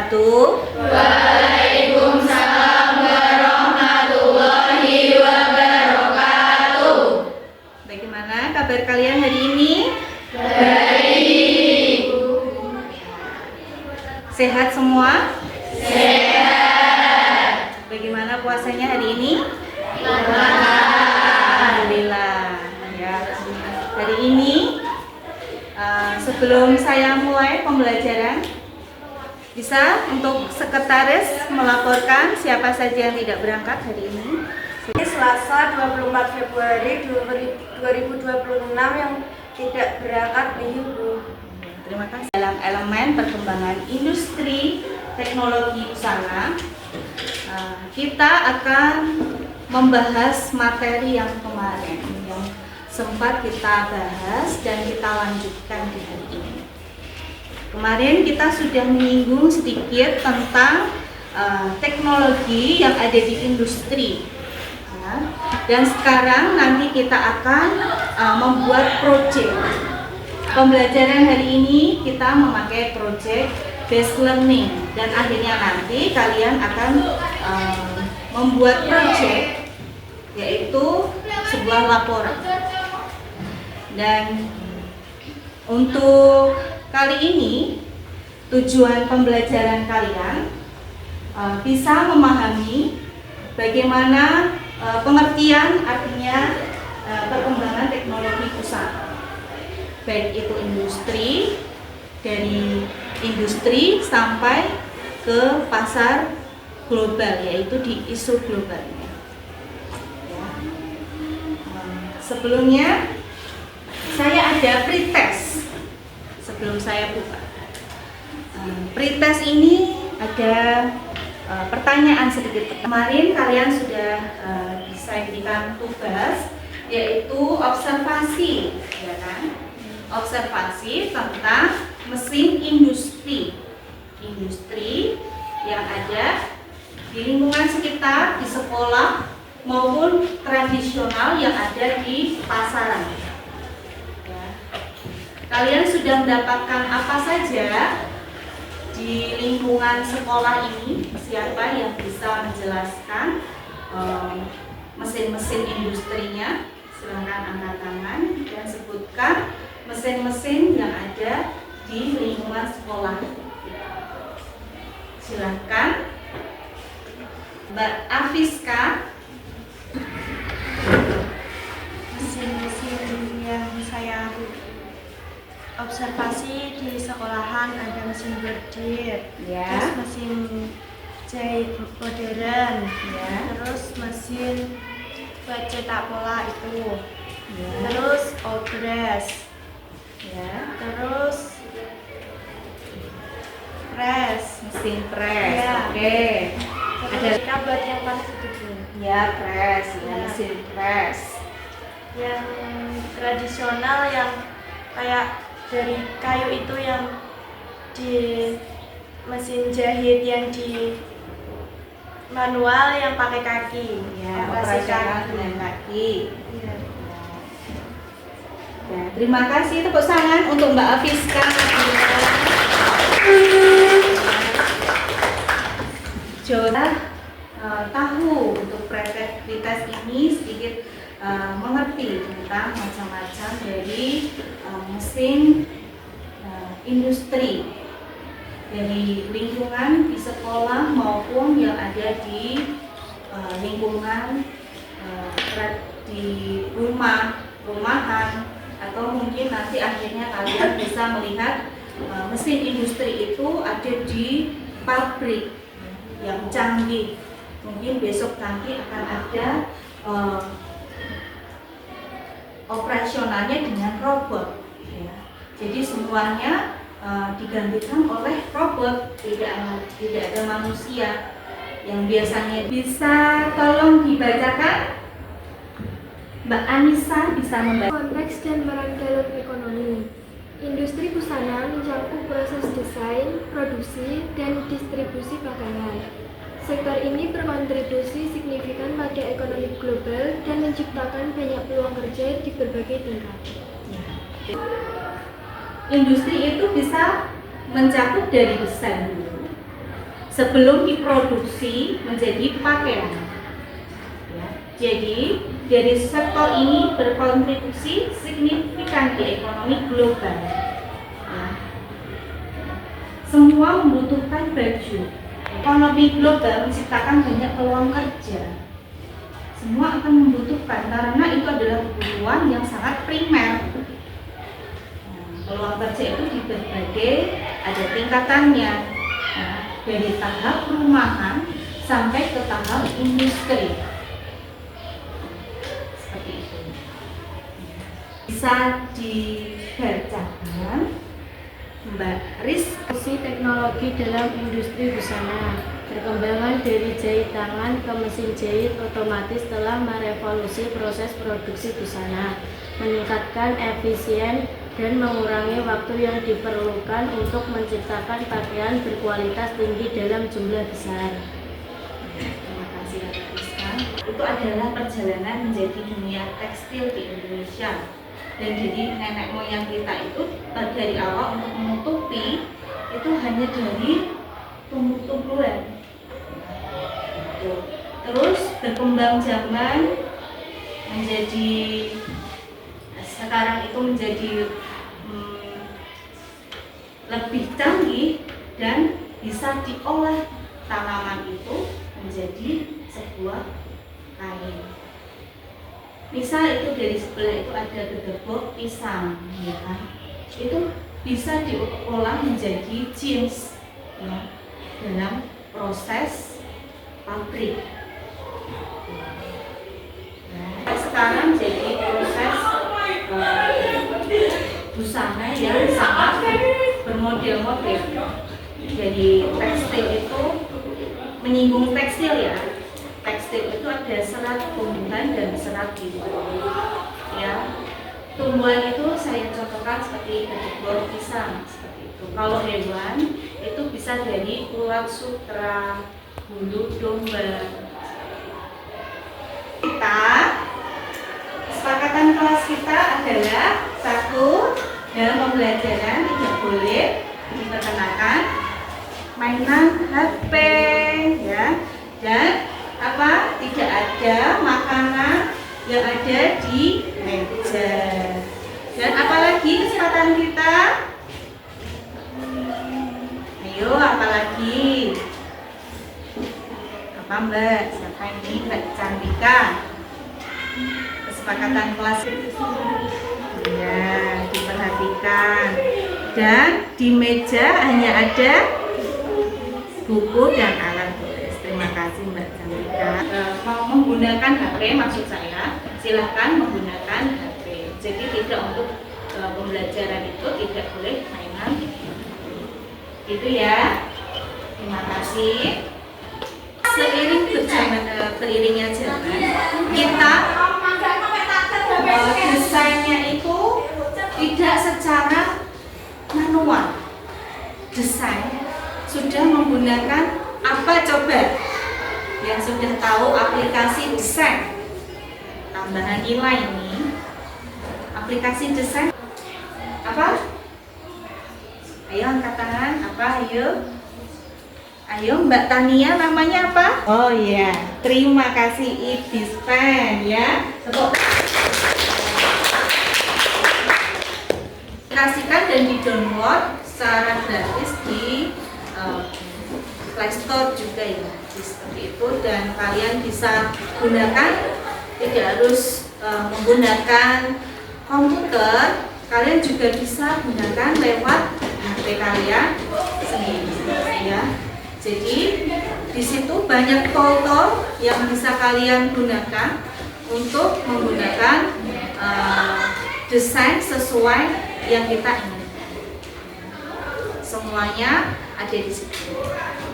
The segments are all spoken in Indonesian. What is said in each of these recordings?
wabarakatuh. Waalaikumsalam warahmatullahi wabarakatuh. Bagaimana kabar kalian hari ini? Baik. Sehat semua? Sehat. Bagaimana puasanya hari ini? Alhamdulillah. Alhamdulillah. Ya. Hari ini sebelum saya mulai pembelajaran, bisa untuk sekretaris melaporkan siapa saja yang tidak berangkat hari ini. Selasa 24 Februari 2026 yang tidak berangkat di Ibu. Terima kasih. Dalam elemen perkembangan industri teknologi busana, kita akan membahas materi yang kemarin yang sempat kita bahas dan kita lanjutkan di hari ini. Kemarin kita sudah menyinggung sedikit tentang teknologi yang ada di industri, dan sekarang nanti kita akan membuat proyek. Pembelajaran hari ini kita memakai project based learning, dan akhirnya nanti kalian akan membuat proyek, yaitu sebuah laporan. Dan untuk kali ini tujuan pembelajaran kalian bisa memahami bagaimana pengertian artinya perkembangan teknologi busana, baik itu industri, dari industri sampai ke pasar global, yaitu di isu globalnya. Sebelumnya saya ada pretest sebelum saya buka. Pretest ini ada pertanyaan sedikit. Kemarin kalian sudah bisa diberikan tugas, yaitu observasi, ya kan? Observasi tentang mesin industri yang ada di lingkungan sekitar, di sekolah maupun tradisional yang ada di pasaran. Ya. Kalian sudah mendapatkan apa saja di lingkungan sekolah ini? Siapa yang bisa menjelaskan mesin-mesin industrinya? Silakan angkat tangan dan sebutkan mesin-mesin yang ada di lingkungan sekolah. Silakan Mbak Afiska. Mesin-mesin yang saya observasi di sekolahan ada mesin bordir, Ya. terus mesin jahit modern, Ya. terus mesin buat cetak pola itu, Ya. terus obres, Ya. terus press, Mesin press. Ya. Oke. terus kita buat yang panas itu Bu. Ya, press, ya, Ya. mesin press. Yang tradisional yang kayak dari kayu itu yang di mesin jahit yang di manual yang pakai kaki, Ya, operasi operasional kaki. dengan kaki. Iya. Ya, terima kasih, tepuk tangan untuk Mbak Afiska. Coba tahu untuk pretest ini sedikit mengerti tentang macam-macam dari mesin industri dari lingkungan di sekolah maupun yang ada di lingkungan di rumahan, atau mungkin nanti akhirnya kalian bisa melihat mesin industri itu ada di pabrik yang canggih. Mungkin besok nanti akan ada operasionalnya dengan robot, ya. Jadi semuanya digantikan oleh robot, tidak ada manusia yang biasanya. Bisa tolong dibacakan? Mbak Anissa bisa membaca. Konteks dan peran dalam ekonomi. Industri busana mencakup proses desain, produksi, dan distribusi pakaian. Sektor ini berkontribusi signifikan pada ekonomi global dan menciptakan banyak peluang kerja di berbagai tingkat. Industri itu bisa mencakup dari desain dulu, sebelum diproduksi menjadi pakaian. Ya, jadi dari sektor ini berkontribusi signifikan di ekonomi global. Ya. Semua membutuhkan baju. Ekonomi global menciptakan banyak peluang kerja. Semua akan membutuhkan karena itu adalah kebutuhan yang sangat primer. Peluang kerja itu di berbagai ada tingkatannya, dari tahap perumahan sampai ke tahap industri. Seperti itu. Bisa dibacakan, Mbak Riz. Teknologi dalam industri busana. Perkembangan dari jahit tangan ke mesin jahit otomatis telah merevolusi proses produksi busana, meningkatkan efisien dan mengurangi waktu yang diperlukan untuk menciptakan pakaian berkualitas tinggi dalam jumlah besar. Terima kasih Mbak Rizka. Itu adalah perjalanan menjadi dunia tekstil di Indonesia. Dan jadi nenek moyang kita itu dari awal untuk menutupi itu hanya dari tumbuh-tumbuhan. Terus berkembang zaman menjadi sekarang itu menjadi lebih canggih dan bisa diolah tanaman itu menjadi sebuah kain. Misal itu dari sebelah itu ada gedebok pisang, ya kan? Itu bisa diolah menjadi jeans, ya, dalam proses pabrik. Nah, sekarang jadi proses busana yang sangat bermodel-model. Jadi tekstil itu menyinggung tekstil ya. Tekstil itu ada serat tumbuhan dan serat hijau. Ya, tumbuhan itu saya contohkan seperti gedebok pisang seperti itu. Kalau hewan itu bisa dari ulat sutra, bulu domba. Kesepakatan kelas kita adalah satu, dalam pembelajaran tidak boleh diperkenakan mainan HP, ya, dan tidak ada makanan yang ada di meja. Dan apalagi kesempatan kita? Ayo, apalagi? Apa Mbak? Siapa ini? Mbak Cantika. Kesepakatan kelas. Ya, diperhatikan. Dan di meja hanya ada buku dan alat tulis. Terima kasih Mbak Cantika. Mau menggunakan HP maksud saya, silahkan menggunakan HP. Jadi tidak untuk pembelajaran itu tidak boleh mainan. Itu ya. Terima kasih. Seiringnya zaman, kita desainnya itu tidak secara manual. Desain sudah menggunakan apa coba? Yang sudah tahu aplikasi desain, tambahan nilai ini, aplikasi desain apa? Ayo angkat tangan, apa? Ayo Mbak Tania, namanya apa? Oh iya, terima kasih Ibis Pen ya. Kasihkan dan di-download secara gratis di Play Store juga ya, seperti itu. Dan kalian bisa gunakan, tidak harus menggunakan komputer, kalian juga bisa gunakan lewat HP kalian sendiri ya. Jadi di situ banyak tool yang bisa kalian gunakan untuk menggunakan desain sesuai yang kita inginkan. Semuanya ada di situ.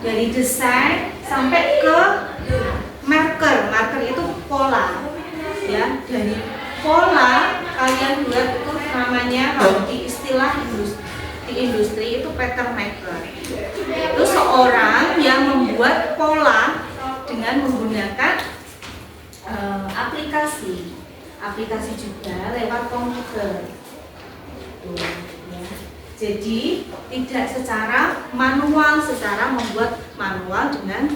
Dari desain sampai ke marker. Marker itu pola. Ya, dari pola kalian buat itu namanya kalau di istilah industri itu pattern maker. Itu seorang yang membuat pola dengan menggunakan aplikasi juga lewat komputer. Ya. Jadi tidak secara manual, secara membuat manual dengan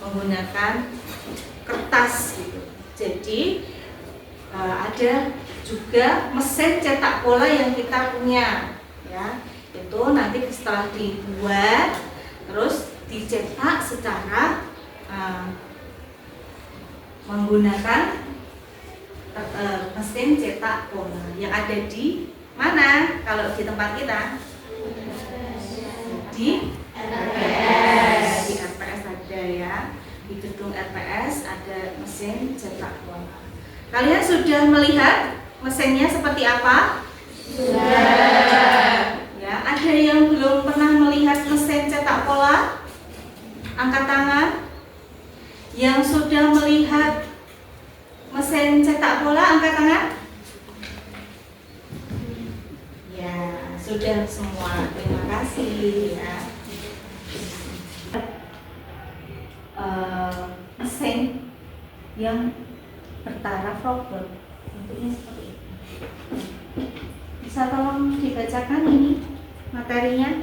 menggunakan kertas gitu. Jadi ada juga mesin cetak pola yang kita punya, ya. Itu nanti setelah dibuat terus dicetak secara menggunakan mesin cetak pola yang ada di mana? Kalau di tempat kita di RPS. Di RPS ada, ya, di gedung RPS ada mesin cetak pola. Kalian sudah melihat mesinnya seperti apa? Sudah. Ya, ada yang belum pernah melihat mesin cetak pola? Angkat tangan. Yang sudah melihat mesin cetak pola, angkat tangan. Ya, sudah semua. Terima kasih, ya. Mesin yang bertaraf robot bentuknya seperti itu. Bisa tolong dibacakan ini materinya?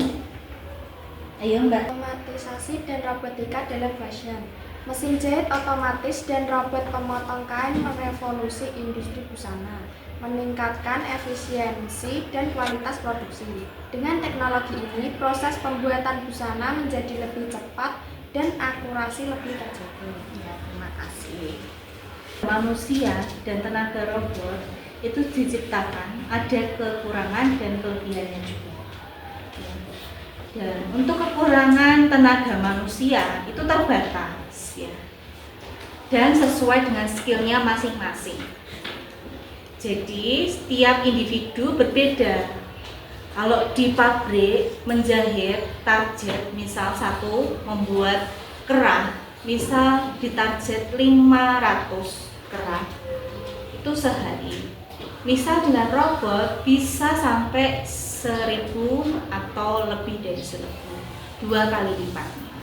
Ayo, Mbak. Otomatisasi dan robotika dalam fashion. Mesin jahit otomatis dan robot pemotong kain merevolusi industri busana, meningkatkan efisiensi dan kualitas produksi. Dengan teknologi ini, proses pembuatan busana menjadi lebih cepat dan akurasi lebih terjaga. Ya, terima kasih. Manusia dan tenaga robot itu diciptakan ada kekurangan dan kelebihannya juga. Dan untuk kekurangan tenaga manusia itu terbatas, ya, dan sesuai dengan skillnya masing-masing. Jadi setiap individu berbeda. Kalau di pabrik menjahit target misal satu membuat kerah, misal ditarget 500 kerah itu sehari. Misal dengan robot bisa sampai 1000 atau lebih dari 1000, 2 kali lipatnya.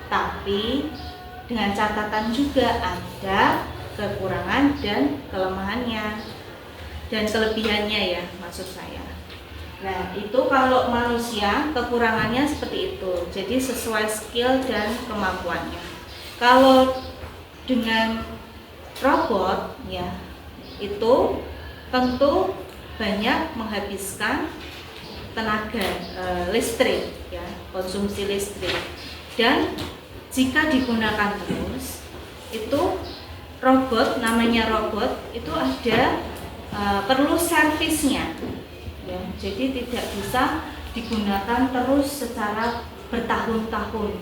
Tapi dengan catatan juga ada kekurangan dan kelemahannya dan kelebihannya, ya, maksud saya. Nah, itu kalau manusia kekurangannya seperti itu. Jadi sesuai skill dan kemampuannya. Kalau dengan robot, ya, itu tentu banyak menghabiskan tenaga listrik, ya, konsumsi listrik. Dan jika digunakan terus, itu robot, namanya robot, itu ada perlu servisnya, ya. Jadi tidak bisa digunakan terus secara bertahun-tahun.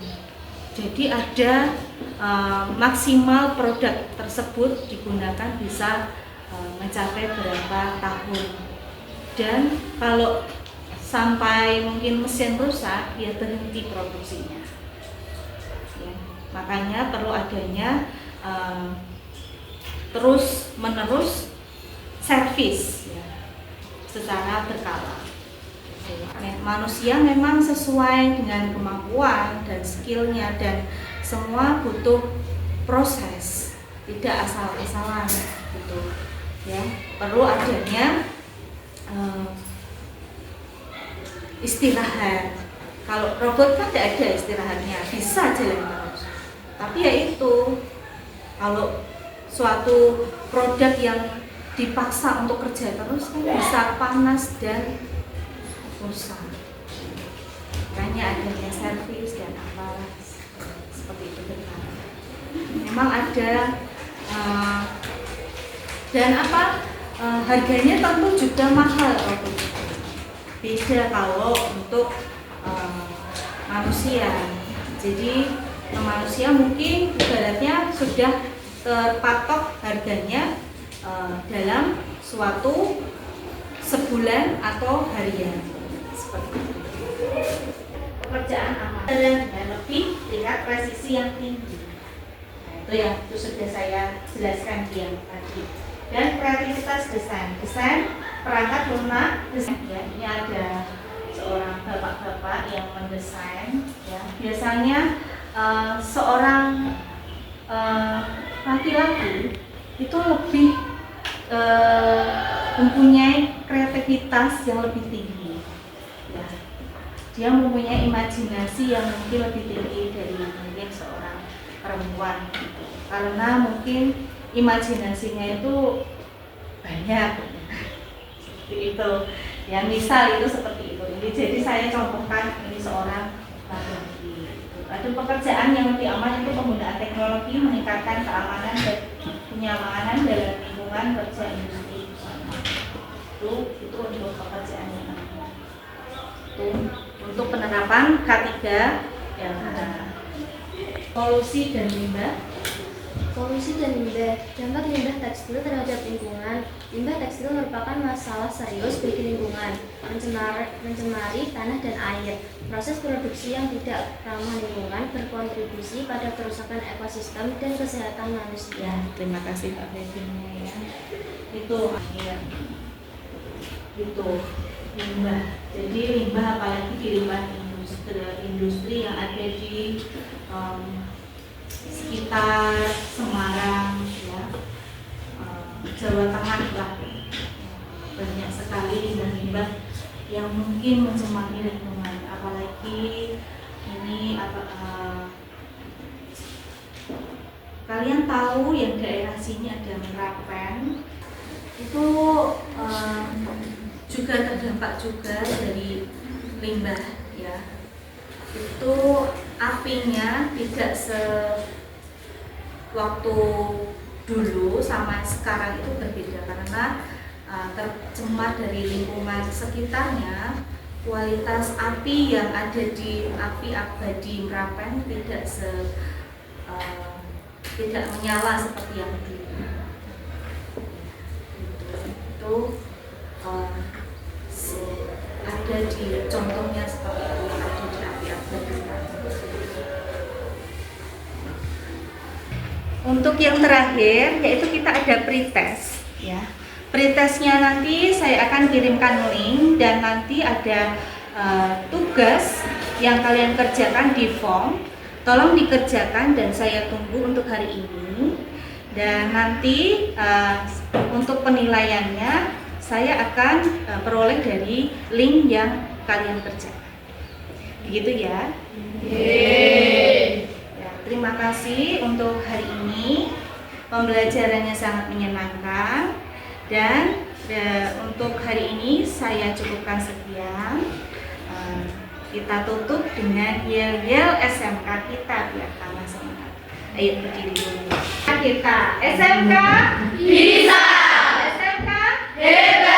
Jadi ada maksimal produk tersebut digunakan bisa mencapai berapa tahun. Dan kalau sampai mungkin mesin rusak, ya berhenti produksinya. Ya, makanya perlu adanya terus menerus servis, ya, secara berkala. Manusia memang sesuai dengan kemampuan dan skillnya, dan semua butuh proses, tidak asal-asalan gitu, ya. Perlu adanya istirahat. Kalau robot kan tidak ada istirahatnya, bisa jalan terus. Tapi ya itu, kalau suatu produk yang dipaksa untuk kerja terus kan bisa panas dan rusak. Makanya adanya servis dan apa seperti itu benar. Memang ada dan apa harganya tentu juga mahal robot. Beda kalau untuk manusia. Jadi manusia mungkin ibaratnya sudah terpatok harganya dalam suatu sebulan atau harian, seperti itu. Pekerjaan amatir dengan lebih tingkat presisi yang tinggi. Nah, itu yang sudah saya jelaskan yang tadi. Dan kreativitas desain perangkat lunak, ya, ini ada seorang bapak-bapak yang mendesain, ya. Biasanya seorang laki-laki itu lebih mempunyai kreativitas yang lebih tinggi. dia mempunyai imajinasi yang mungkin lebih tinggi dari mungkin seorang perempuan gitu. Karena mungkin imajinasinya itu banyak seperti itu ya, misal itu seperti itu. Jadi saya contohkan ini seorang laki-laki. Ada pekerjaan yang lebih aman itu penggunaan teknologi meningkatkan keamanan dan kenyamanan dalam lingkungan kerja industri busana. Itu untuk pekerjaan yang aman. Itu untuk penerapan K3 yang polusi dan limbah. Polusi dan limbah. Dampak limbah tekstil terhadap lingkungan. Limbah tekstil merupakan masalah serius bagi lingkungan, mencemari tanah dan air. Proses produksi yang tidak ramah lingkungan berkontribusi pada kerusakan ekosistem dan kesehatan manusia. Terima kasih Pak Febinnya ya. Itu limbah. Jadi limbah, apalagi di limbah industri yang ada di sekitar Semarang ya, Jawa Tengah lah, banyak sekali limbah-limbah yang mungkin mencemari lingkungan. Apalagi ini kalian tahu yang daerah sini ada Merapen, itu juga terdampak juga dari limbah ya. Itu apinya tidak sewaktu dulu sama sekarang itu berbeda karena tercemar dari lingkungan sekitarnya. Kualitas api yang ada di api abadi Merapen tidak menyala seperti yang dulu. Itu ada di contohnya seperti itu yang ada di api abadi. Untuk yang terakhir yaitu kita ada pretest ya. Pretestnya nanti saya akan kirimkan link dan nanti ada tugas yang kalian kerjakan di form. Tolong dikerjakan dan saya tunggu untuk hari ini. Dan nanti untuk penilaiannya saya akan peroleh dari link yang kalian kerjakan. Begitu ya. Ya, terima kasih untuk hari ini. Pembelajarannya sangat menyenangkan dan untuk hari ini saya cukupkan sekian. Kita tutup dengan yel-yel SMK kita biar tambah semangat. Ayo berdiri dulu. Kita SMK Bisa. SMK Hebat.